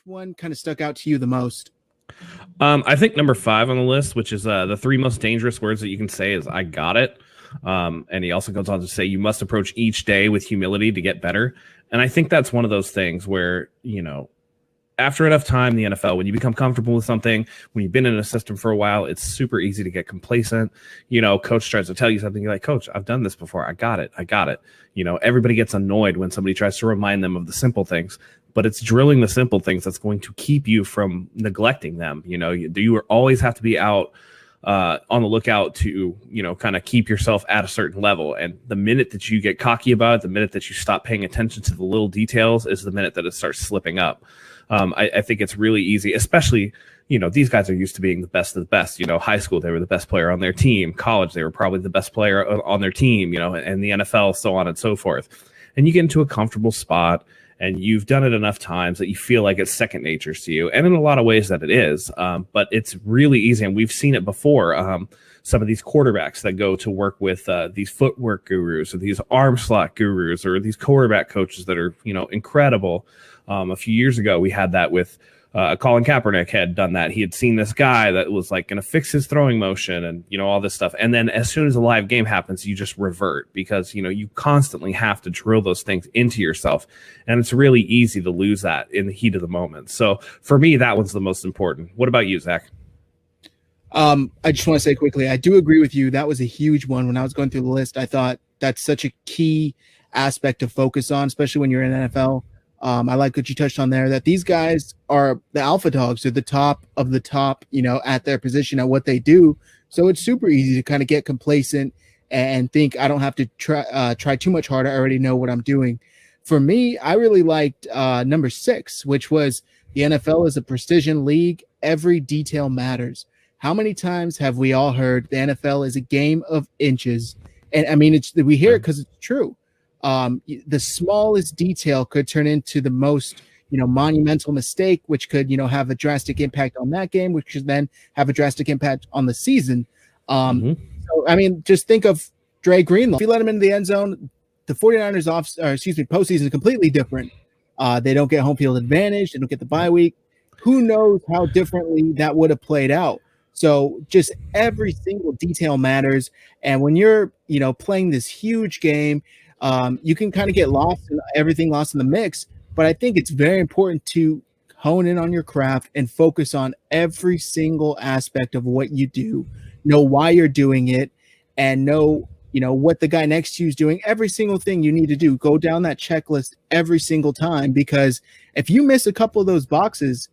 one kind of stuck out to you the most? I think number 5 on the list, which is the 3 most dangerous words that you can say, is "I got it." And he also goes on to say, "You must approach each day with humility to get better." And I think that's one of those things where, after enough time in the NFL, when you become comfortable with something, when you've been in a system for a while, it's super easy to get complacent. Coach tries to tell you something, you're like, "Coach, I've done this before. I got it. Everybody gets annoyed when somebody tries to remind them of the simple things, but it's drilling the simple things that's going to keep you from neglecting them. You always have to be out on the lookout to, kind of keep yourself at a certain level. And the minute that you get cocky about it, the minute that you stop paying attention to the little details is the minute that it starts slipping up. I think it's really easy, especially, these guys are used to being the best of the best. High school, they were the best player on their team. College, they were probably the best player on their team, and the NFL, so on and so forth. And you get into a comfortable spot and you've done it enough times that you feel like it's second nature to you. And in a lot of ways that it is, but it's really easy. And we've seen it before. Some of these quarterbacks that go to work with these footwork gurus or these arm slot gurus or these quarterback coaches that are, incredible. A few years ago, we had that with Colin Kaepernick had done that. He had seen this guy that was like going to fix his throwing motion and, all this stuff. And then as soon as a live game happens, you just revert because, you constantly have to drill those things into yourself. And it's really easy to lose that in the heat of the moment. So for me, that one's the most important. What about you, Zach? I just want to say quickly, I do agree with you. That was a huge one. When I was going through the list, I thought that's such a key aspect to focus on, especially when you're in NFL. I like what you touched on there, that these guys are the alpha dogs. They're the top of the top, at their position, at what they do. So it's super easy to kind of get complacent and think I don't have to try too much harder. I already know what I'm doing. For me, I really liked number 6, which was the NFL is a precision league. Every detail matters. How many times have we all heard the NFL is a game of inches? And I mean, we hear it because it's true. The smallest detail could turn into the most, monumental mistake, which could, have a drastic impact on that game, which could then have a drastic impact on the season. So, I mean, just think of Dre Greenlaw. If you let him into the end zone, the 49ers postseason is completely different. They don't get home field advantage. They don't get the bye week. Who knows how differently that would have played out? So just every single detail matters. And when you're, playing this huge game, you can kind of get lost in the mix, but I think it's very important to hone in on your craft and focus on every single aspect of what you do, know why you're doing it, and know, what the guy next to you is doing. Every single thing you need to do, go down that checklist every single time, because if you miss a couple of those boxes,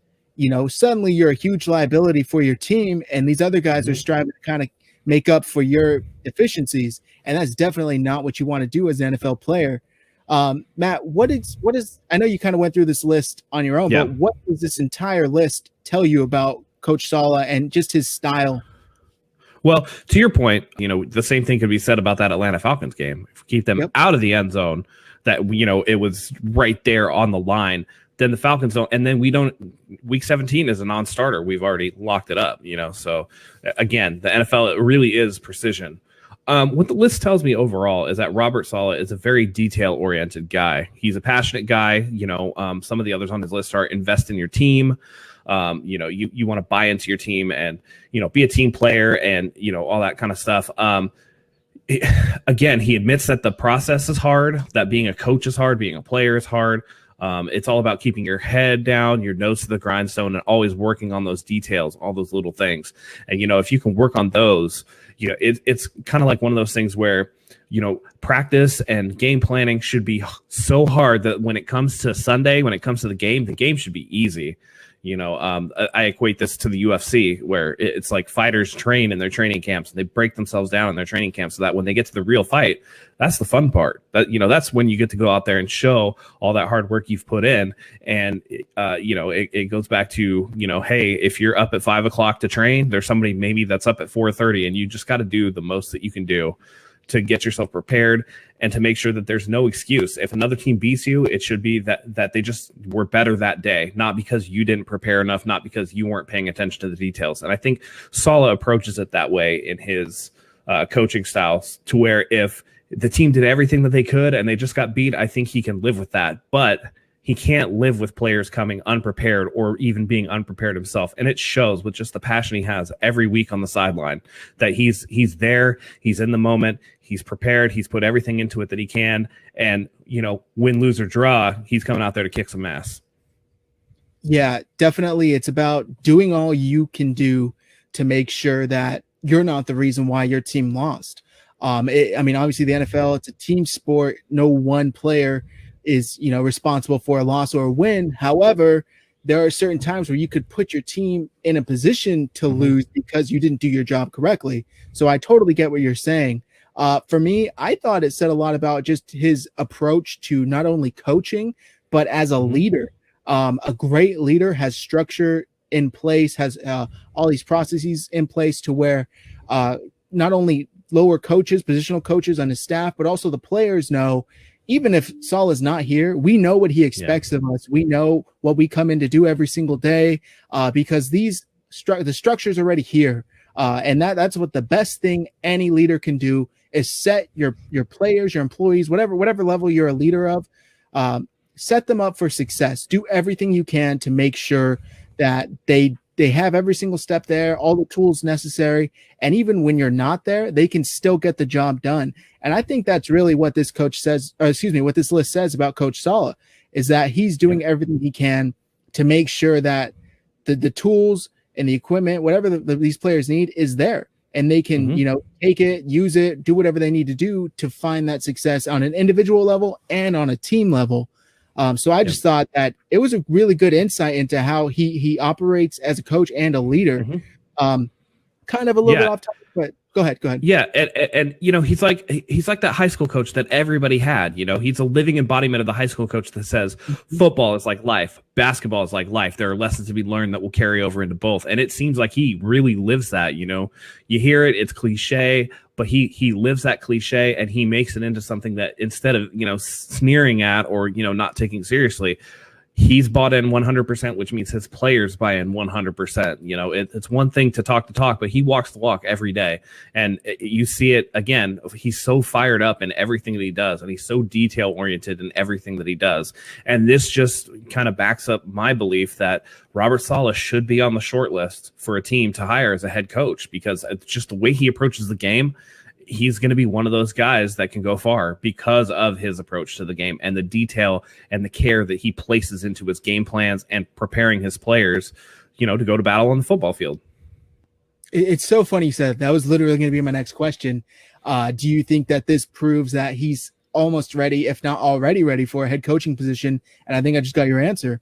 suddenly you're a huge liability for your team, and these other guys are striving to kind of make up for your deficiencies. And that's definitely not what you want to do as an NFL player. Matt, what is, I know you kind of went through this list on your own, but what does this entire list tell you about Coach Saleh and just his style? Well, to your point, the same thing could be said about that Atlanta Falcons game. If we keep them out of the end zone, that, it was right there on the line. Then the Falcons don't, and then week 17 is a non-starter. We've already locked it up, So again, the NFL, it really is precision. What the list tells me overall is that Robert Saleh is a very detail-oriented guy. He's a passionate guy. Some of the others on his list are invest in your team. You want to buy into your team and, be a team player and, all that kind of stuff. Again, he admits that the process is hard, that being a coach is hard, being a player is hard. It's all about keeping your head down, your nose to the grindstone, and always working on those details, all those little things. And, if you can work on those, it's kind of like one of those things where, practice and game planning should be so hard that when it comes to Sunday, when it comes to the game should be easy. I equate this to the UFC, where it's like fighters train in their training camps and they break themselves down in their training camps so that when they get to the real fight, that's the fun part. That's when you get to go out there and show all that hard work you've put in. And, it goes back to, hey, if you're up at 5:00 to train, there's somebody maybe that's up at 4:30, and you just got to do the most that you can do to get yourself prepared and to make sure that there's no excuse. If another team beats you, it should be that they just were better that day, not because you didn't prepare enough, not because you weren't paying attention to the details. And I think Saleh approaches it that way in his coaching styles, to where if the team did everything that they could and they just got beat, I think he can live with that. But he can't live with players coming unprepared or even being unprepared himself. And it shows with just the passion he has every week on the sideline that he's there, he's in the moment, he's prepared, he's put everything into it that he can. And, win, lose, or draw, he's coming out there to kick some ass. Yeah, definitely. It's about doing all you can do to make sure that you're not the reason why your team lost. Obviously the NFL, it's a team sport. No one player is, responsible for a loss or a win. However, there are certain times where you could put your team in a position to lose because you didn't do your job correctly. So I totally get what you're saying. For me, I thought it said a lot about just his approach to not only coaching, but as a leader. A great leader has structure in place, has all these processes in place to where not only lower coaches, positional coaches on his staff, but also the players know, even if Saleh is not here, we know what he expects of us. We know what we come in to do every single day because the structure's already here. And that's what the best thing any leader can do is set your players, your employees, whatever level you're a leader of, set them up for success. Do everything you can to make sure that they have every single step there, all the tools necessary. And even when you're not there, they can still get the job done. And I think that's really what this what this list says about Coach Saleh, is that he's doing everything he can to make sure that the tools and the equipment, whatever these players need, is there. And they can, take it, use it, do whatever they need to do to find that success on an individual level and on a team level. So I just thought that it was a really good insight into how he operates as a coach and a leader. Kind of a little bit off topic, but go ahead. Yeah, and he's like that high school coach that everybody had. He's a living embodiment of the high school coach that says football is like life, basketball is like life. There are lessons to be learned that will carry over into both, and it seems like he really lives that. You hear it, it's cliche, but he lives that cliche and he makes it into something that instead of sneering at or not taking seriously, he's bought in 100%, which means his players buy in 100%. It's one thing to talk, but he walks the walk every day. And you see it again. He's so fired up in everything that he does, and he's so detail oriented in everything that he does. And this just kind of backs up my belief that Robert Saleh should be on the short list for a team to hire as a head coach, because it's just the way he approaches the game. He's going to be one of those guys that can go far because of his approach to the game and the detail and the care that he places into his game plans and preparing his players, to go to battle on the football field. It's so funny you said that. Was literally going to be my next question. Do you think that this proves that he's almost ready, if not already ready, for a head coaching position? And I think I just got your answer.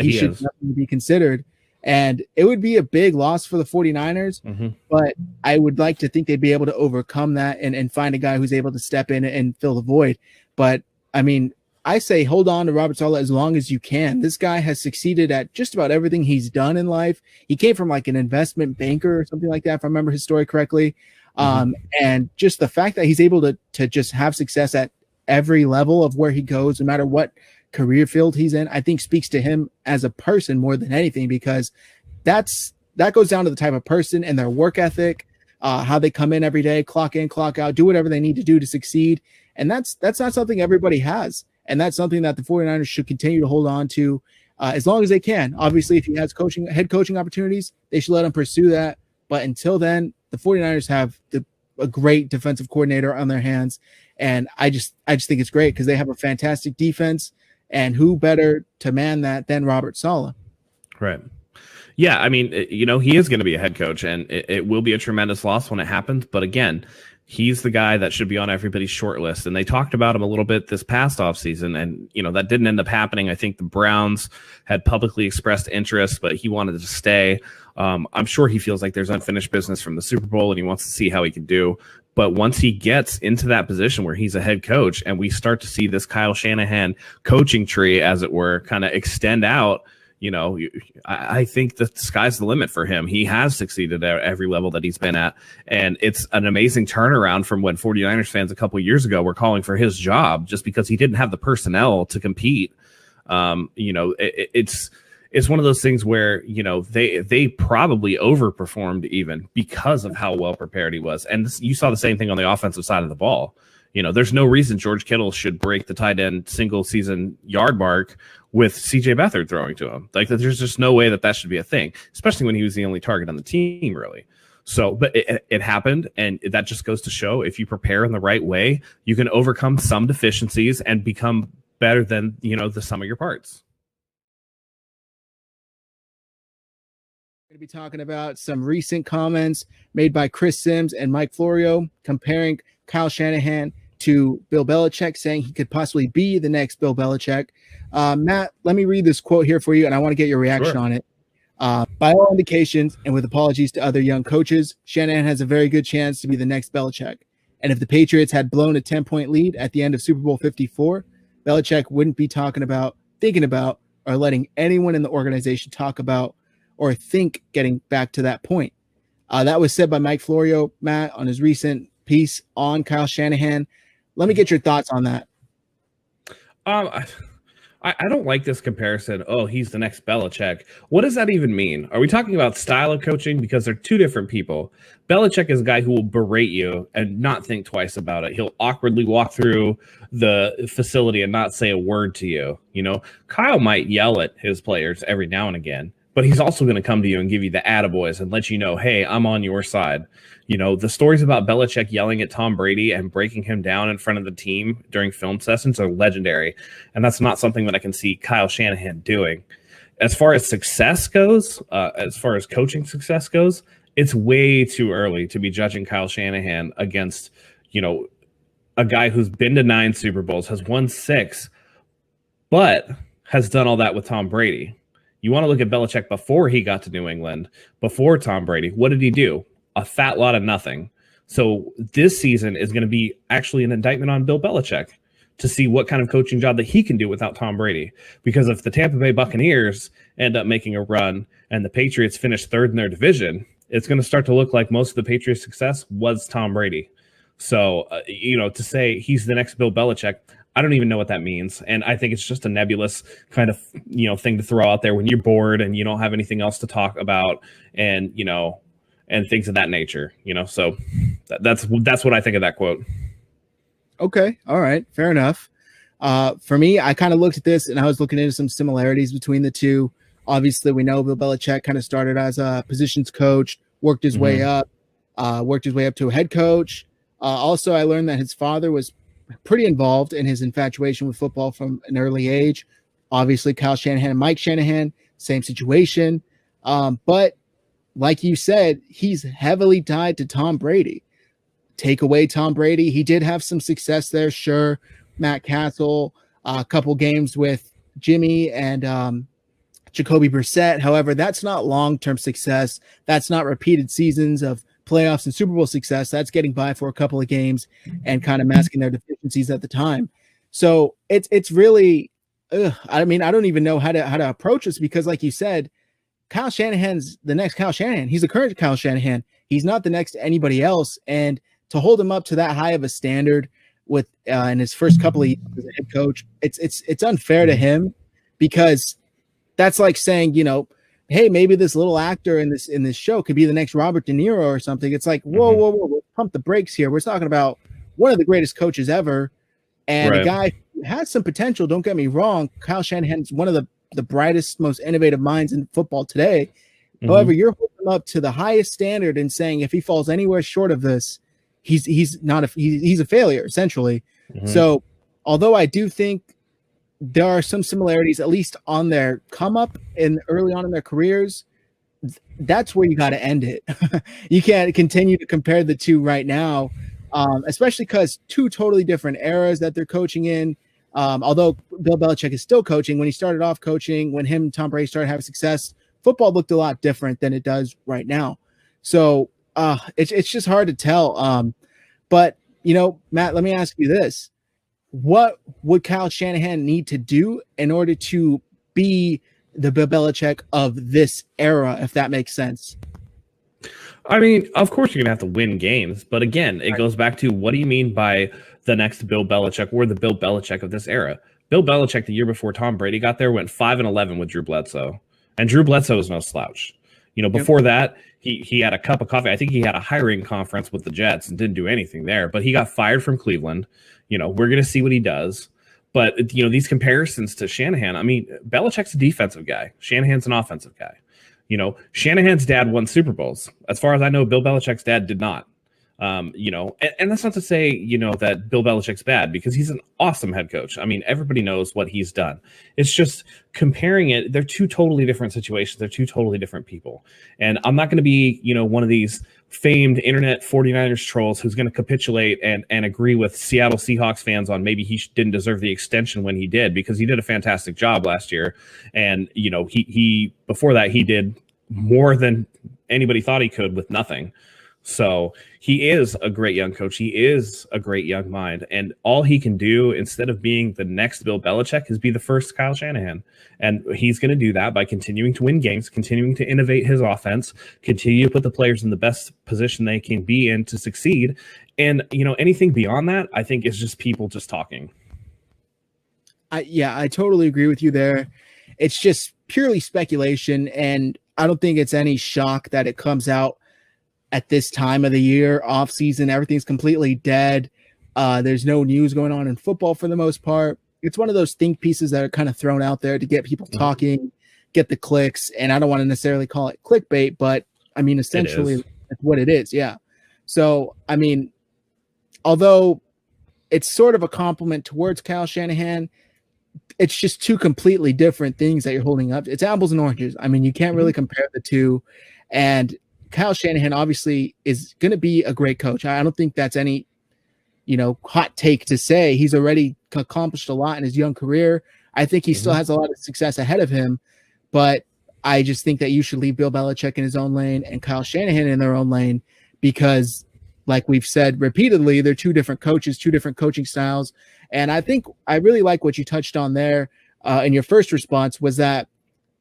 He should definitely be considered. And it would be a big loss for the 49ers, but I would like to think they'd be able to overcome that and find a guy who's able to step in and fill the void. But, I say hold on to Robert Saleh as long as you can. This guy has succeeded at just about everything he's done in life. He came from like an investment banker or something like that, if I remember his story correctly. And just the fact that he's able to just have success at every level of where he goes, no matter what career field he's in, I think speaks to him as a person more than anything, because that goes down to the type of person and their work ethic, how they come in every day, clock in, clock out, do whatever they need to do to succeed. And that's not something everybody has. And that's something that the 49ers should continue to hold on to as long as they can. Obviously, if he has head coaching opportunities, they should let him pursue that. But until then, the 49ers have a great defensive coordinator on their hands. And I just think it's great because they have a fantastic defense. And who better to man that than Robert Saleh? Right. Yeah, he is going to be a head coach, and it will be a tremendous loss when it happens. But again, he's the guy that should be on everybody's short list. And they talked about him a little bit this past offseason, and, that didn't end up happening. I think the Browns had publicly expressed interest, but he wanted to stay. I'm sure he feels like there's unfinished business from the Super Bowl, and he wants to see how he can do. But once he gets into that position where he's a head coach and we start to see this Kyle Shanahan coaching tree, as it were, kind of extend out, I think the sky's the limit for him. He has succeeded at every level that he's been at. And it's an amazing turnaround from when 49ers fans a couple of years ago were calling for his job just because he didn't have the personnel to compete. It's one of those things where, they probably overperformed even because of how well prepared he was. And you saw the same thing on the offensive side of the ball. There's no reason George Kittle should break the tight end single season yard mark with CJ Beathard throwing to him. Like, there's just no way that should be a thing, especially when he was the only target on the team, really. So, but it happened, and that just goes to show if you prepare in the right way, you can overcome some deficiencies and become better than, the sum of your parts. We're going to be talking about some recent comments made by Chris Sims and Mike Florio comparing Kyle Shanahan to Bill Belichick, saying he could possibly be the next Bill Belichick. Matt, let me read this quote here for you, and I want to get your reaction on it. By all indications, and with apologies to other young coaches, Shanahan has a very good chance to be the next Belichick. And if the Patriots had blown a 10-point lead at the end of Super Bowl 54, Belichick wouldn't be thinking about, or letting anyone in the organization talk about or think getting back to that point. That was said by Mike Florio, Matt, on his recent piece on Kyle Shanahan. Let me get your thoughts on that. I don't like this comparison. Oh, he's the next Belichick. What does that even mean? Are we talking about style of coaching? Because they're two different people. Belichick is a guy who will berate you and not think twice about it. He'll awkwardly walk through the facility and not say a word to you. Kyle might yell at his players every now and again, but he's also going to come to you and give you the attaboys and let you know, hey, I'm on your side. The stories about Belichick yelling at Tom Brady and breaking him down in front of the team during film sessions are legendary. And that's not something that I can see Kyle Shanahan doing. As far as success goes, as far as coaching success goes, it's way too early to be judging Kyle Shanahan against, a guy who's been to 9 Super Bowls, has won 6, but has done all that with Tom Brady. You want to look at Belichick before he got to New England, before Tom Brady. What did he do? A fat lot of nothing. So this season is going to be actually an indictment on Bill Belichick to see what kind of coaching job that he can do without Tom Brady. Because if the Tampa Bay Buccaneers end up making a run and the Patriots finish 3rd in their division, it's going to start to look like most of the Patriots' success was Tom Brady. So, to say he's the next Bill Belichick, I don't even know what that means. And I think it's just a nebulous kind of, thing to throw out there when you're bored and you don't have anything else to talk about and things of that nature, so that's what I think of that quote. Okay. All right. Fair enough. For me, I kind of looked at this and I was looking into some similarities between the two. Obviously, we know Bill Belichick kind of started as a positions coach, worked his way up to a head coach. Also, I learned that his father was pretty involved in his infatuation with football from an early age. Obviously, Kyle Shanahan and Mike Shanahan, same situation. But like you said, he's heavily tied to Tom Brady. Take away Tom Brady, he did have some success there, sure. Matt Castle, a couple games with Jimmy and Jacoby Brissett. However, that's not long-term success. That's not repeated seasons of playoffs and Super Bowl success. That's getting by for a couple of games and kind of masking their deficiencies at the time. So it's really, I don't even know how to approach this because, like you said, Kyle Shanahan's the next Kyle Shanahan. He's the current Kyle Shanahan. He's not the next to anybody else. And to hold him up to that high of a standard with in his first couple of years as a head coach, it's unfair to him because that's like saying, hey, maybe this little actor in this show could be the next Robert De Niro or something. It's like, whoa, pump the brakes here. We're talking about one of the greatest coaches ever and a guy who has some potential. Don't get me wrong. Kyle Shanahan's one of the brightest, most innovative minds in football today. However, you're holding him up to the highest standard and saying if he falls anywhere short of this, he's a failure essentially. So although I do think there are some similarities, at least on their come up in early on in their careers, that's where you got to end it. You can't continue to compare the two right now, especially because two totally different eras that they're coaching in. Although Bill Belichick is still coaching, when he started off coaching, when him and Tom Brady started having success, football looked a lot different than it does right now. So it's just hard to tell. But, Matt, let me ask you this. What would Kyle Shanahan need to do in order to be the Bill Belichick of this era, if that makes sense? I mean, of course you're going to have to win games. But again, it goes back to what do you mean by the next Bill Belichick or the Bill Belichick of this era? Bill Belichick, the year before Tom Brady got there, went 5-11 with Drew Bledsoe. And Drew Bledsoe is no slouch. Yep. Before that, he had a cup of coffee. I think he had a hiring conference with the Jets and didn't do anything there, but he got fired from Cleveland. We're going to see what he does. But, these comparisons to Shanahan, I mean, Belichick's a defensive guy. Shanahan's an offensive guy. Shanahan's dad won Super Bowls. As far as I know, Bill Belichick's dad did not. And that's not to say, that Bill Belichick's bad, because he's an awesome head coach. I mean, everybody knows what he's done. It's just comparing it. They're two totally different situations. They're two totally different people. And I'm not going to be, one of these famed internet 49ers trolls who's going to capitulate and agree with Seattle Seahawks fans on maybe he didn't deserve the extension when he did, because he did a fantastic job last year. And, he before that, he did more than anybody thought he could with nothing. So he is a great young coach. He is a great young mind. And all he can do, instead of being the next Bill Belichick, is be the first Kyle Shanahan. And he's going to do that by continuing to win games, continuing to innovate his offense, continue to put the players in the best position they can be in to succeed. And, anything beyond that, I think, is just people just talking. I totally agree with you there. It's just purely speculation. And I don't think it's any shock that it comes out at this time of the year, off season. Everything's completely dead. There's no news going on in football for the most part. It's one of those think pieces that are kind of thrown out there to get people talking, get the clicks. And I don't want to necessarily call it clickbait, but I mean, essentially that's what it is. Yeah. So, I mean, although it's sort of a compliment towards Kyle Shanahan, it's just two completely different things that you're holding up. It's apples and oranges. I mean, you can't really compare the two. And Kyle Shanahan obviously is going to be a great coach. I don't think that's any, hot take to say. He's already accomplished a lot in his young career. I think he still has a lot of success ahead of him, but I just think that you should leave Bill Belichick in his own lane and Kyle Shanahan in their own lane, because like we've said repeatedly, they're two different coaches, two different coaching styles. And I think I really like what you touched on there in your first response, was that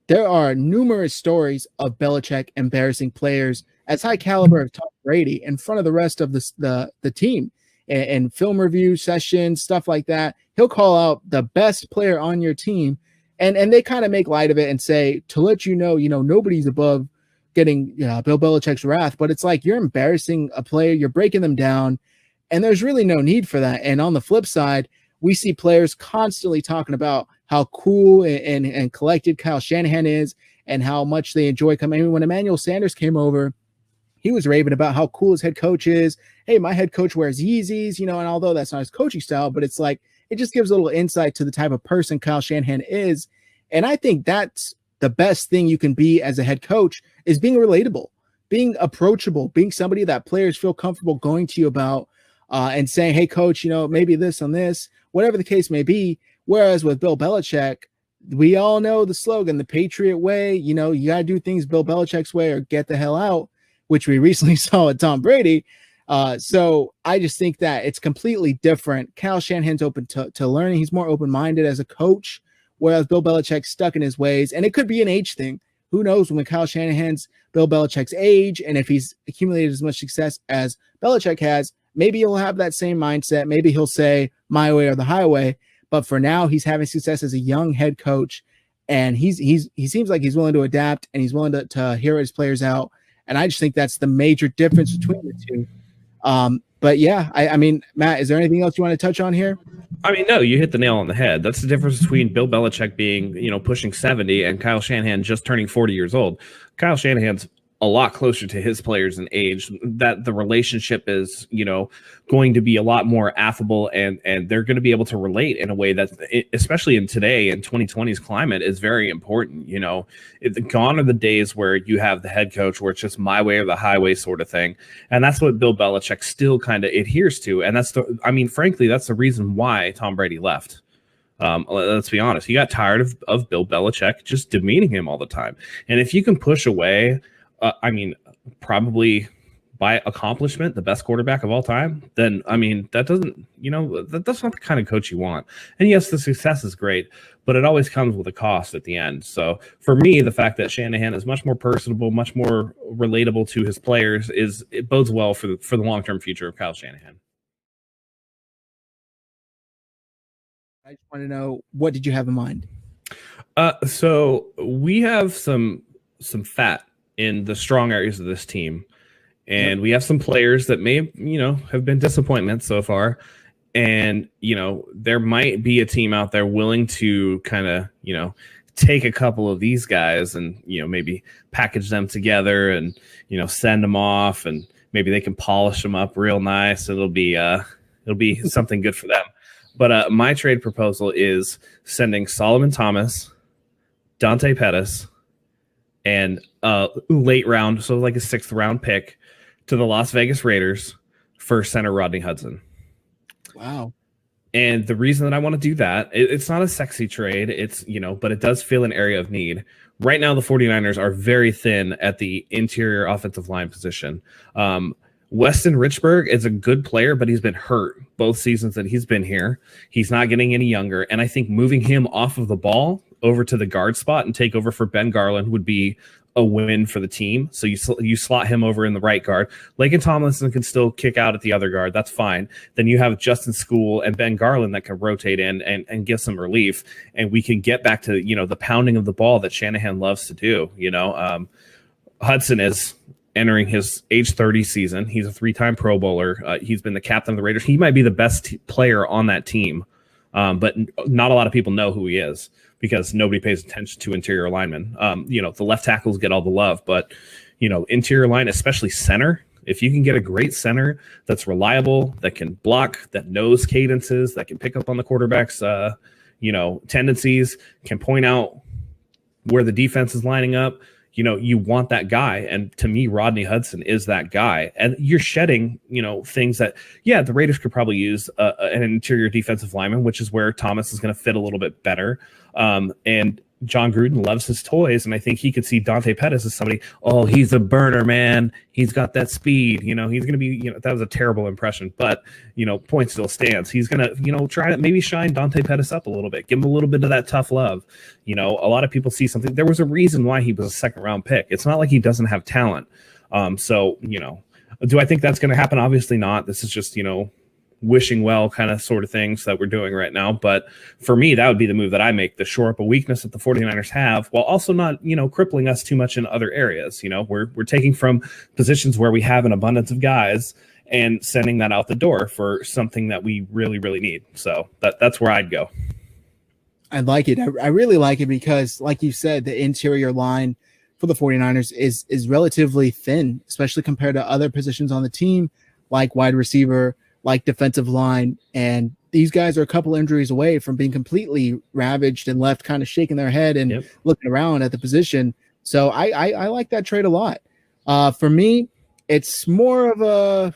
there are numerous stories of Belichick embarrassing players as high caliber of Tom Brady in front of the rest of the team and film review sessions, stuff like that. He'll call out the best player on your team, and they kind of make light of it and say, to let you know, nobody's above getting Bill Belichick's wrath. But it's like, you're embarrassing a player, you're breaking them down, and there's really no need for that. And on the flip side, we see players constantly talking about how cool and collected Kyle Shanahan is and how much they enjoy coming. I mean, when Emmanuel Sanders came over, he was raving about how cool his head coach is. Hey, my head coach wears Yeezys, and although that's not his coaching style, but it's like, it just gives a little insight to the type of person Kyle Shanahan is. And I think that's the best thing you can be as a head coach, is being relatable, being approachable, being somebody that players feel comfortable going to you about and saying, hey, coach, maybe this on this, whatever the case may be. Whereas with Bill Belichick, we all know the slogan, the Patriot way. You got to do things Bill Belichick's way or get the hell out, which we recently saw with Tom Brady. So I just think that it's completely different. Kyle Shanahan's open to learning. He's more open-minded as a coach, whereas Bill Belichick's stuck in his ways. And it could be an age thing. Who knows when Kyle Shanahan's Bill Belichick's age, and if he's accumulated as much success as Belichick has, maybe he'll have that same mindset. Maybe he'll say my way or the highway. But for now, he's having success as a young head coach, and he seems like he's willing to adapt, and he's willing to hear his players out. And I just think that's the major difference between the two. But yeah, I mean, Matt, is there anything else you want to touch on here? I mean, no, you hit the nail on the head. That's the difference between Bill Belichick being, pushing 70 and Kyle Shanahan just turning 40 years old. Kyle Shanahan's a lot closer to his players in age, that the relationship is, going to be a lot more affable, and they're going to be able to relate in a way that, especially in 2020's climate, is very important. Gone are the days where you have the head coach where it's just my way or the highway sort of thing. And that's what Bill Belichick still kind of adheres to. And frankly, that's the reason why Tom Brady left. Let's be honest. He got tired of Bill Belichick just demeaning him all the time. And if you can push away, probably by accomplishment, the best quarterback of all time, then, that doesn't, that's not the kind of coach you want. And yes, the success is great, but it always comes with a cost at the end. So for me, the fact that Shanahan is much more personable, much more relatable to his players, it bodes well for the long-term future of Kyle Shanahan. I just want to know, what did you have in mind? So we have some fat in the strong areas of this team. And we have some players that may, have been disappointments so far. And, there might be a team out there willing to kind of, take a couple of these guys and, maybe package them together and, send them off, and maybe they can polish them up real nice. It'll be something good for them. But my trade proposal is sending Solomon Thomas, Dante Pettis, and late round, so like a 6th round pick, to the Las Vegas Raiders for center Rodney Hudson. Wow. And the reason that I want to do that, it's not a sexy trade. It's, but it does fill an area of need. Right now, the 49ers are very thin at the interior offensive line position. Weston Richburg is a good player, but he's been hurt both seasons that he's been here. He's not getting any younger. And I think moving him off of the ball over to the guard spot and take over for Ben Garland would be a win for the team. So you slot him over in the right guard. Laken Tomlinson can still kick out at the other guard. That's fine. Then you have Justin School and Ben Garland that can rotate in and give some relief. And we can get back to, the pounding of the ball that Shanahan loves to do. Hudson is entering his age 30 season. He's a 3-time Pro Bowler. He's been the captain of the Raiders. He might be the best player on that team. But not a lot of people know who he is, because nobody pays attention to interior linemen. The left tackles get all the love, but, interior line, especially center, if you can get a great center that's reliable, that can block, that knows cadences, that can pick up on the quarterback's, tendencies, can point out where the defense is lining up, you want that guy. And to me, Rodney Hudson is that guy. And you're shedding, things that, the Raiders could probably use an interior defensive lineman, which is where Thomas is going to fit a little bit better. And John Gruden loves his toys, and I think he could see Dante Pettis as somebody, he's a burner, man. He's got that speed. He's going to be, that was a terrible impression, but, point still stands. He's going to, try to maybe shine Dante Pettis up a little bit, give him a little bit of that tough love. A lot of people see something. There was a reason why he was a 2nd round pick. It's not like he doesn't have talent. So, do I think that's going to happen? Obviously not. This is just, wishing well kind of sort of things that we're doing right now. But for me, that would be the move that I make, to shore up a weakness that the 49ers have, while also not, crippling us too much in other areas. We're taking from positions where we have an abundance of guys and sending that out the door for something that we really, really need. So that's where I'd go. I like it. I really like it because, like you said, the interior line for the 49ers is relatively thin, especially compared to other positions on the team, like wide receiver, like defensive line. And these guys are a couple injuries away from being completely ravaged and left kind of shaking their head and looking around at the position. So I like that trade a lot. For me, it's more of a,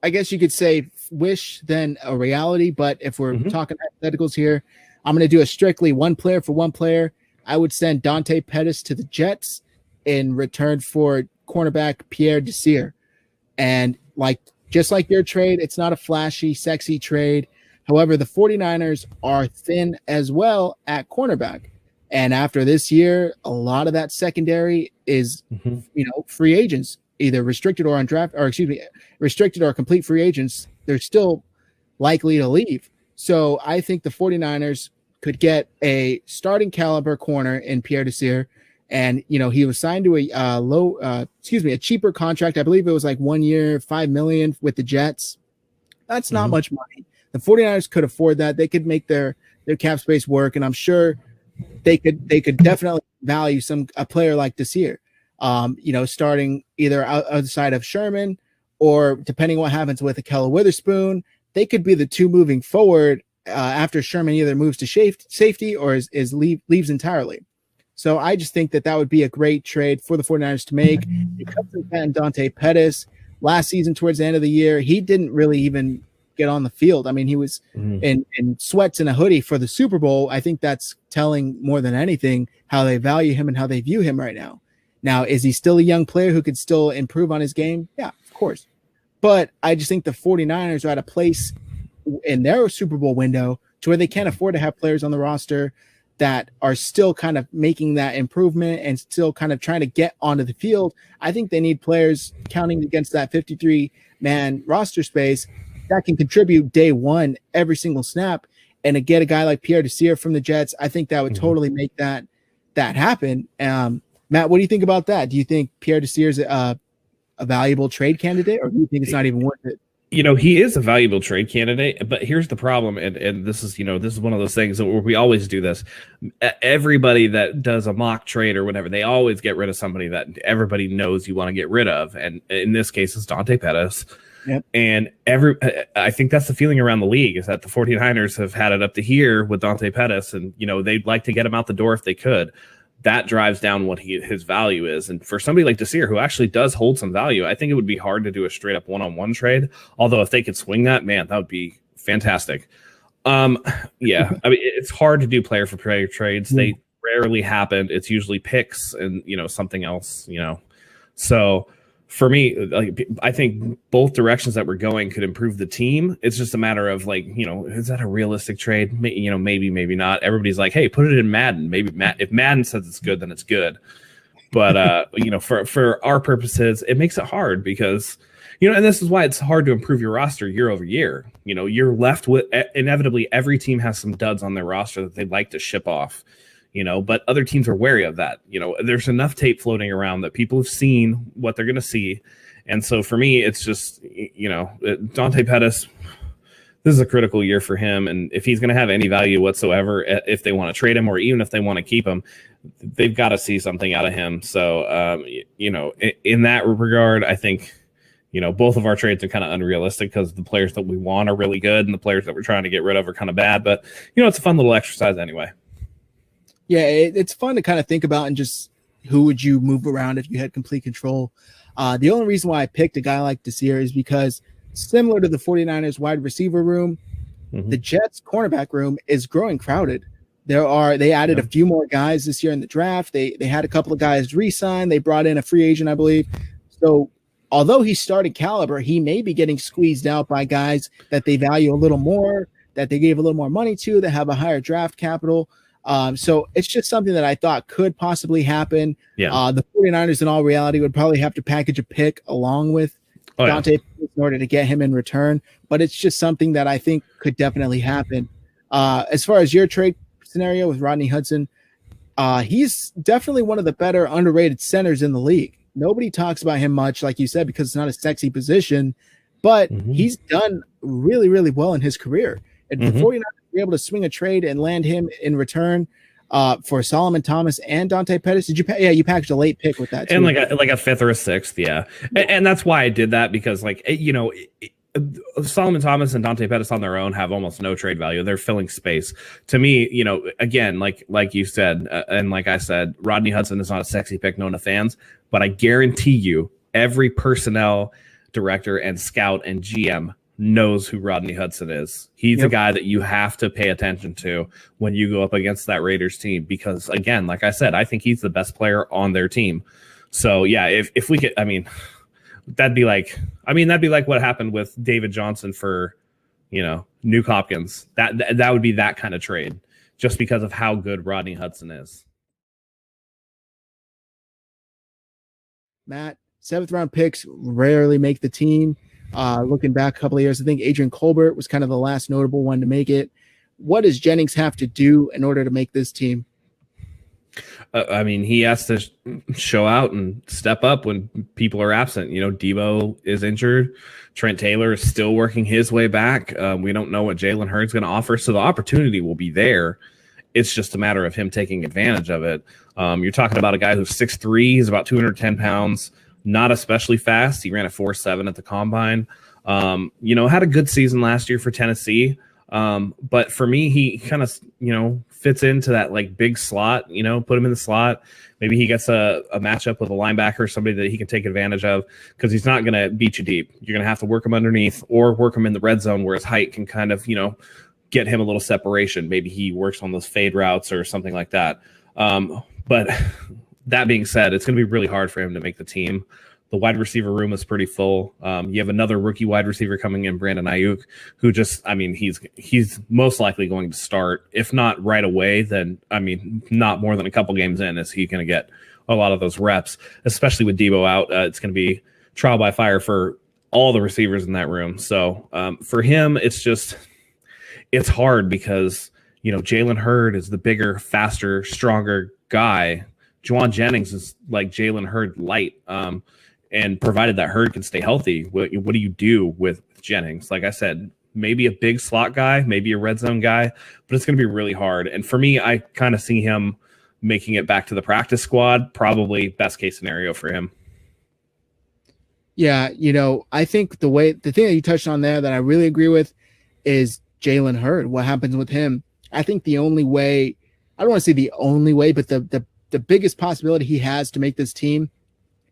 I guess you could say, wish than a reality. But if we're talking hypotheticals here, I'm going to do a strictly one player for one player. I would send Dante Pettis to the Jets in return for cornerback Pierre Desir. And just like your trade, it's not a flashy, sexy trade. However, the 49ers are thin as well at cornerback. And after this year, a lot of that secondary is, free agents, either restricted or undrafted, restricted or complete free agents. They're still likely to leave. So I think the 49ers could get a starting caliber corner in Pierre Desir. And, he was signed to a cheaper contract. I believe it was like 1 year, $5 million with the Jets. That's not much money. The 49ers could afford that. They could make their cap space work. And I'm sure they could definitely value a player like Desir, starting either outside of Sherman, or depending what happens with Ahkello Witherspoon, they could be the two moving forward after Sherman either moves to safety or leaves entirely. So I just think that would be a great trade for the 49ers to make. Because of Dante Pettis, last season towards the end of the year, he didn't really even get on the field. I mean, he was in sweats and a hoodie for the Super Bowl. I think that's telling more than anything how they value him and how they view him right now. Now, is he still a young player who could still improve on his game? Yeah, of course. But I just think the 49ers are at a place in their Super Bowl window to where they can't afford to have players on the roster that are still kind of making that improvement and still kind of trying to get onto the field. I think they need players counting against that 53-man roster space that can contribute day one every single snap. And to get a guy like Pierre Desir from the Jets, I think that would totally make that happen. Matt, what do you think about that? Do you think Pierre Desir is a valuable trade candidate, or do you think it's not even worth it? He is a valuable trade candidate, but here's the problem, and this is one of those things where we always do this. Everybody that does a mock trade or whatever, they always get rid of somebody that everybody knows you want to get rid of, and in this case, it's Dante Pettis. Yep. And I think that's the feeling around the league, is that the 49ers have had it up to here with Dante Pettis, and they'd like to get him out the door if they could. That drives down what his value is. And for somebody like Desir, who actually does hold some value, I think it would be hard to do a straight up one-on-one trade. Although if they could swing that, man, that would be fantastic. Yeah, I mean, it's hard to do player for player trades. They rarely happen. It's usually picks and something else. So for me, I think both directions that we're going could improve the team. It's just a matter of is that a realistic trade? Maybe, maybe not. Everybody's like, hey, put it in Madden. Maybe if Madden says it's good, then it's good. But for our purposes, it makes it hard because and this is why it's hard to improve your roster year over year. You're left with inevitably every team has some duds on their roster that they'd like to ship off. But other teams are wary of that. There's enough tape floating around that people have seen what they're going to see. And so for me, it's just, Dante Pettis, this is a critical year for him. And if he's going to have any value whatsoever, if they want to trade him or even if they want to keep him, they've got to see something out of him. So, in that regard, I think, both of our trades are kind of unrealistic because the players that we want are really good and the players that we're trying to get rid of are kind of bad. But, it's a fun little exercise anyway. Yeah, it's fun to kind of think about and just who would you move around if you had complete control. The only reason why I picked a guy like Desir is because similar to the 49ers wide receiver room, the Jets cornerback room is growing crowded. They added a few more guys this year in the draft. They had a couple of guys re-sign. They brought in a free agent, I believe. So although he's starting caliber, he may be getting squeezed out by guys that they value a little more, that they gave a little more money to, that have a higher draft capital. So it's just something that I thought could possibly happen. Yeah. The 49ers in all reality would probably have to package a pick along with Dante in order to get him in return, but it's just something that I think could definitely happen. As far as your trade scenario with Rodney Hudson, he's definitely one of the better underrated centers in the league. Nobody talks about him much, like you said, because it's not a sexy position, but he's done really, really well in his career. And the 49ers were able to swing a trade and land him in return for Solomon Thomas and Dante Pettis. Did you? You packaged a late pick with that too. And like a fifth or a sixth, yeah. And that's why I did that, because Solomon Thomas and Dante Pettis on their own have almost no trade value. They're filling space. To me, again, like you said, and like I said, Rodney Hudson is not a sexy pick known to fans, but I guarantee you every personnel director and scout and GM knows who Rodney Hudson is. He's a guy that you have to pay attention to when you go up against that Raiders team, because again, like I said, I think he's the best player on their team. So yeah, if we could, that'd be like what happened with David Johnson for, Nuke Hopkins. That would be that kind of trade, just because of how good Rodney Hudson is. Matt, 7th round picks rarely make the team. Looking back a couple of years, I think Adrian Colbert was kind of the last notable one to make it. What does Jennings have to do in order to make this team? He has to show out and step up when people are absent. Debo is injured. Trent Taylor is still working his way back. We don't know what Jalen Hurd's going to offer, so the opportunity will be there. It's just a matter of him taking advantage of it. You're talking about a guy who's 6'3", he's about 210 pounds, not especially fast. He ran a 4.7 at the combine. Had a good season last year for Tennessee. But for me, he kind of, fits into that like big slot, put him in the slot. Maybe he gets a matchup with a linebacker, somebody that he can take advantage of, because he's not going to beat you deep. You're going to have to work him underneath or work him in the red zone where his height can kind of, get him a little separation. Maybe he works on those fade routes or something like that. But that being said, it's going to be really hard for him to make the team. The wide receiver room is pretty full. You have another rookie wide receiver coming in, Brandon Ayuk, who he's most likely going to start. If not right away, then, not more than a couple games in is he going to get a lot of those reps, especially with Debo out. It's going to be trial by fire for all the receivers in that room. So for him, it's hard because, Jalen Hurd is the bigger, faster, stronger guy. Juwan Jennings is like Jalen Hurd light. And provided that Hurd can stay healthy, what do you do with Jennings? Like I said, maybe a big slot guy, maybe a red zone guy, but it's going to be really hard. And for me, I kind of see him making it back to the practice squad, probably best case scenario for him. Yeah, I think the thing that you touched on there that I really agree with is Jalen Hurd. What happens with him? I think the only way, I don't want to say the only way, but the biggest possibility he has to make this team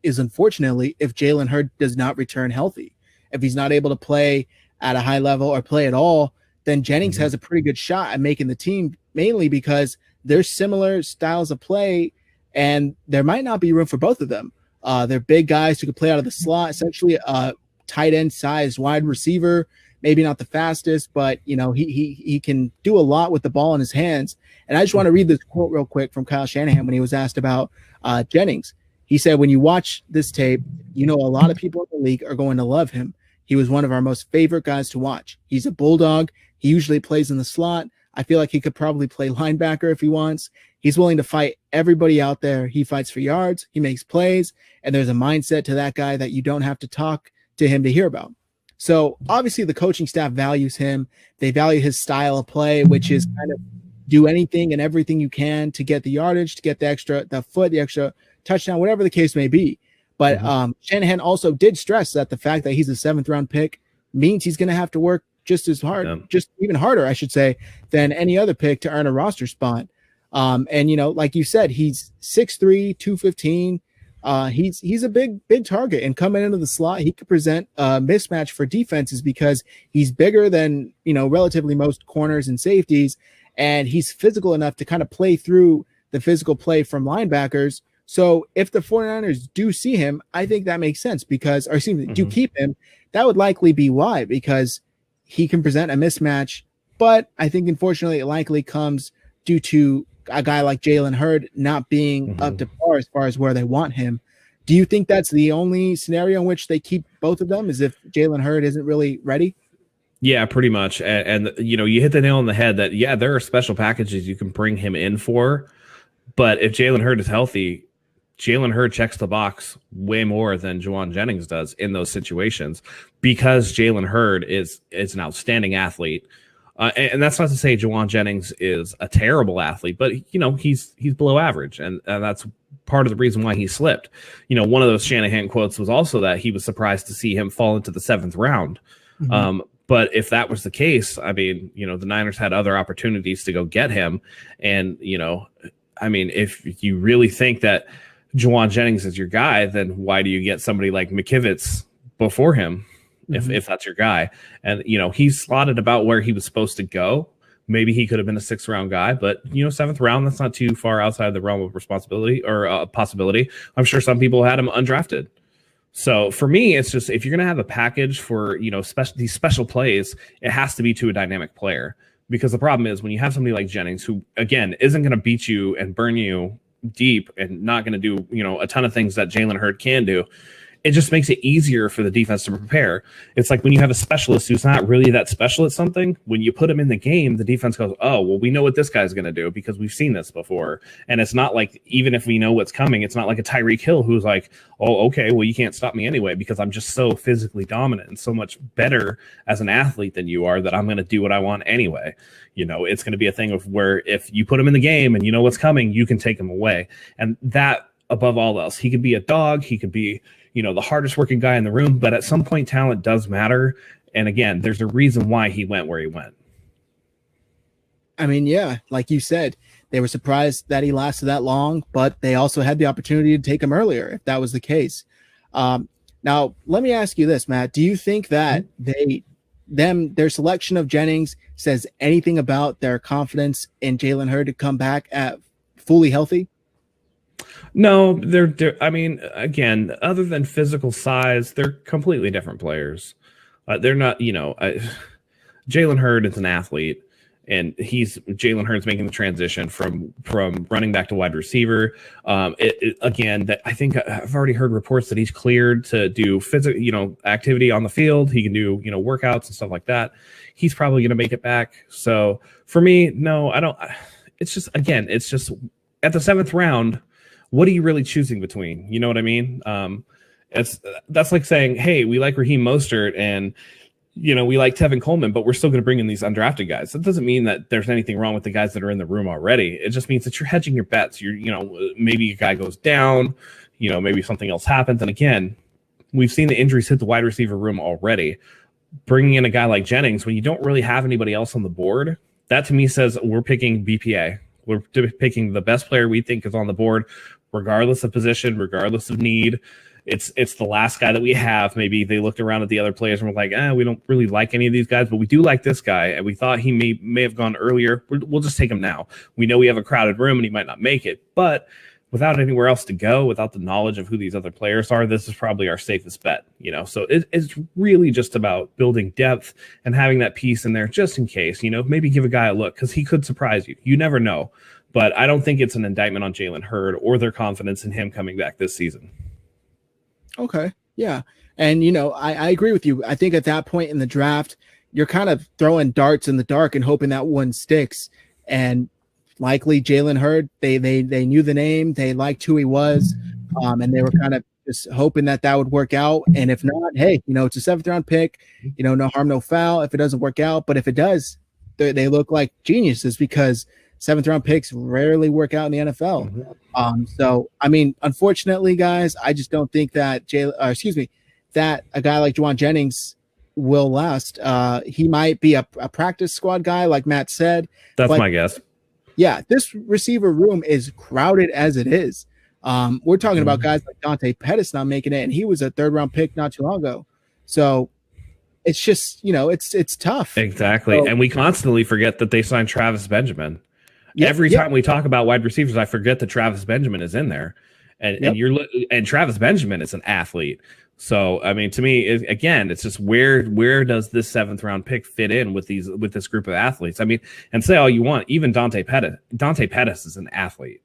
is, unfortunately, if Jalen Hurd does not return healthy. If he's not able to play at a high level or play at all, then Jennings has a pretty good shot at making the team, mainly because they're similar styles of play, and there might not be room for both of them. They're big guys who could play out of the slot, essentially a tight end sized wide receiver, maybe not the fastest, but he can do a lot with the ball in his hands. And I just want to read this quote real quick from Kyle Shanahan when he was asked about Jennings. He said, "When you watch this tape, a lot of people in the league are going to love him. He was one of our most favorite guys to watch. He's a bulldog. He usually plays in the slot. I feel like he could probably play linebacker if he wants. He's willing to fight everybody out there. He fights for yards. He makes plays. And there's a mindset to that guy that you don't have to talk to him to hear about." So obviously the coaching staff values him. They value his style of play, which is kind of do anything and everything you can to get the yardage, to get the extra touchdown, whatever the case may be. But Shanahan also did stress that the fact that he's a 7th round pick means he's going to have to work just as hard, just even harder, I should say, than any other pick to earn a roster spot. And like you said, he's 6'3", 215. He's a big target, and coming into the slot, he could present a mismatch for defenses because he's bigger than, relatively most corners and safeties. And he's physical enough to kind of play through the physical play from linebackers. So if the 49ers do see him, I think that makes sense because, or excuse me, do keep him, that would likely be why, because he can present a mismatch. But I think, unfortunately, it likely comes due to a guy like Jalen Hurd not being up to par as far as where they want him. Do you think that's the only scenario in which they keep both of them, is if Jalen Hurd isn't really ready? Yeah, pretty much. And you hit the nail on the head that, there are special packages you can bring him in for. But if Jalen Hurd is healthy, Jalen Hurd checks the box way more than Juwan Jennings does in those situations, because Jalen Hurd is an outstanding athlete. And that's not to say Juwan Jennings is a terrible athlete, but he's below average, and that's part of the reason why he slipped. One of those Shanahan quotes was also that he was surprised to see him fall into the 7th round. But if that was the case, I mean, the Niners had other opportunities to go get him, and if you really think that Juwan Jennings is your guy, then why do you get somebody like McKivitz before him? If that's your guy. And he's slotted about where he was supposed to go. Maybe he could have been a 6th round guy, but 7th round, that's not too far outside the realm of responsibility or possibility. I'm sure some people had him undrafted. So for me, it's just, if you're going to have a package for these special plays, it has to be to a dynamic player, because the problem is when you have somebody like Jennings, who again isn't going to beat you and burn you deep and not going to do a ton of things that Jalen Hurd can do, it just makes it easier for the defense to prepare. It's like when you have a specialist who's not really that special at something, when you put him in the game, the defense goes, oh, well, we know what this guy's going to do because we've seen this before. And it's not like, even if we know what's coming, it's not like a Tyreek Hill who's like, oh, okay, well, you can't stop me anyway because I'm just so physically dominant and so much better as an athlete than you are that I'm going to do what I want anyway. It's going to be a thing of where if you put him in the game and you know what's coming, you can take him away. And that, above all else, he could be a dog, he could be the hardest working guy in the room, but at some point talent does matter. And again, there's a reason why he went where he went. I mean, yeah, like you said, they were surprised that he lasted that long, but they also had the opportunity to take him earlier if that was the case. Now, let me ask you this, Matt. Do you think that their selection of Jennings says anything about their confidence in Jalen Hurd to come back at fully healthy? No, they're I mean, again, other than physical size, they're completely different players. They're not, Jalen Hurd is an athlete, and Jalen Hurd's making the transition from running back to wide receiver. Again, that I think I've already heard reports that he's cleared to do physical, activity on the field. He can do, workouts and stuff like that. He's probably going to make it back. So for me, no, I don't. It's just at the 7th round, what are you really choosing between? You know what I mean? That's like saying, hey, we like Raheem Mostert and we like Tevin Coleman, but we're still going to bring in these undrafted guys. That doesn't mean that there's anything wrong with the guys that are in the room already. It just means that you're hedging your bets. Maybe a guy goes down, maybe something else happens. And again, we've seen the injuries hit the wide receiver room already. Bringing in a guy like Jennings when you don't really have anybody else on the board, that to me says we're picking BPA. We're picking the best player we think is on the board, regardless of position, regardless of need. It's the last guy that we have. Maybe they looked around at the other players and were like, we don't really like any of these guys, but we do like this guy, and we thought he may have gone earlier. We'll just take him now. We know we have a crowded room and he might not make it, but without anywhere else to go, without the knowledge of who these other players are, this is probably our safest bet. So it's really just about building depth and having that piece in there just in case. Maybe give a guy a look because he could surprise you. You never know, but I don't think it's an indictment on Jalen Hurd or their confidence in him coming back this season. Okay. Yeah. And, I agree with you. I think at that point in the draft, you're kind of throwing darts in the dark and hoping that one sticks. And likely Jalen Hurd, they knew the name, they liked who he was, and they were kind of just hoping that would work out. And if not, hey, it's a 7th round pick, no harm, no foul if it doesn't work out. But if it does, they look like geniuses because 7th round picks rarely work out in the NFL. Mm-hmm. So, I mean, unfortunately, guys, I just don't think that that a guy like Jauan Jennings will last. He might be a practice squad guy, like Matt said. That's my guess. Yeah, this receiver room is crowded as it is. We're talking about guys like Dante Pettis not making it, and he was a 3rd round pick not too long ago. So it's just, it's tough. Exactly. So, and we constantly forget that they signed Travis Benjamin. Every time we talk about wide receivers, I forget that Travis Benjamin is in there, and Travis Benjamin is an athlete. So, I mean, to me, again, it's just where does this 7th round pick fit in with this group of athletes? I mean, and say all you want, even Dante Pettis is an athlete.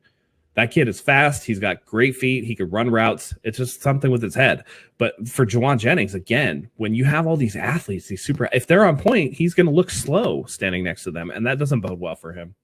That kid is fast. He's got great feet. He could run routes. It's just something with his head. But for Jauan Jennings, again, when you have all these athletes, if they're on point, he's going to look slow standing next to them, and that doesn't bode well for him.